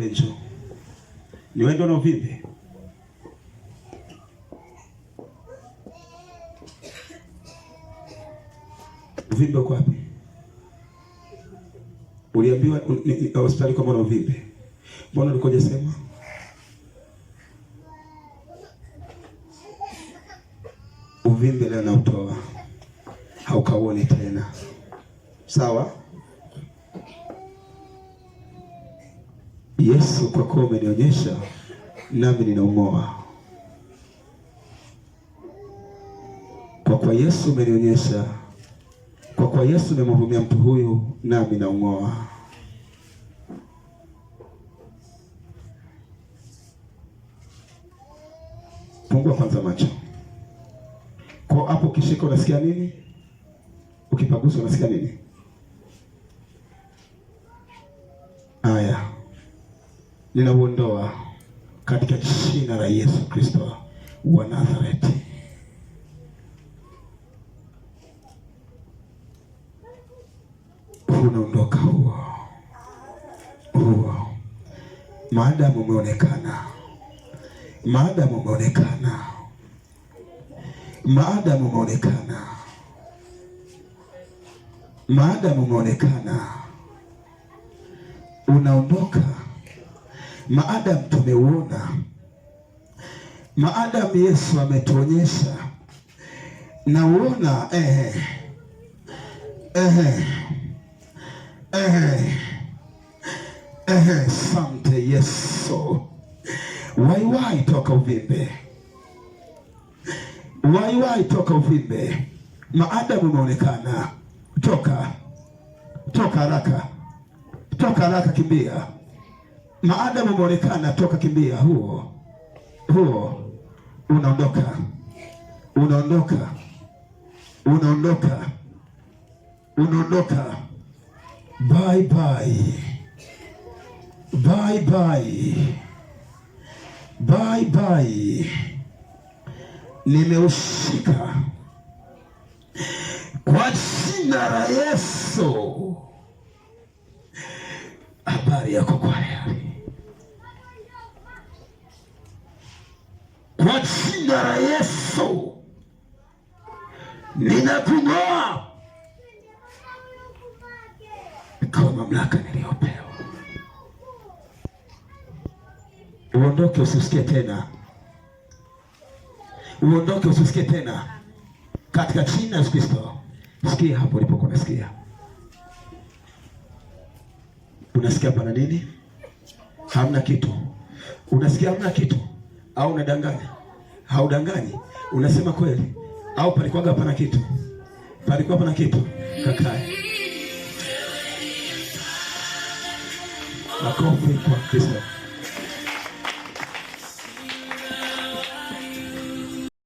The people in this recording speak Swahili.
uvimbe njoo. Ni wewe ndio na uvimbe? Uvimbe uko wapi? Uliambiwa hospitali kama una uvimbe. Mbona ulikoje sema? Uvimbe leo nautoa. Haukauoni tena. Sawa? Yesu, kwa kuwa umenionyesha, nami ninaung'oa. Kwa kuwa Yesu umenionyesha, kwa kuwa Yesu umemhurumia mtu huyu, nami naung'oa. Fungua kwanza macho. Kwa hapo ukishika unasikia nini? Ukipagusa unasikia nini? Haya. Ninauondoa katika jina la Yesu Kristo wa Nazareti. Unaondoka huo. Maadamu umeonekana. Maadamu umeonekana. Maadamu umeonekana. Maadamu umeonekana. Unaondoka. Maadamu tumeuona. Maadamu Yesu ametuonyesha. Na uona Asante Yesu. Wai toka uvimbe. Wai toka uvimbe. Maadamu umeonekana. Toka haraka. Toka haraka, kimbia. Maadamu umeonekana, toka, kimbia. Huo unaondoka. Unaondoka. Unaondoka. Unaondoka. Bye bye. Bye bye. Bye bye. Nimeushika kwa jina la Yesu. Habari yako kwa heri. Kwa jina la Yesu ninakung'oa kwa mamlaka niliyopewa. Uondoke, usisikie tena. Uondoke, usisikie tena. Katika jina la Yesu Kristo. Sikia hapo ulipokuwa unasikia. Unasikia pana nini? Hamna kitu. Unasikia hamna kitu? Au unadanganya? Haudanganyi. Unasema kweli. Au palikuwa hapana kitu? Palikuwa hapana kitu. Kakae. Makofi kwa Kristo.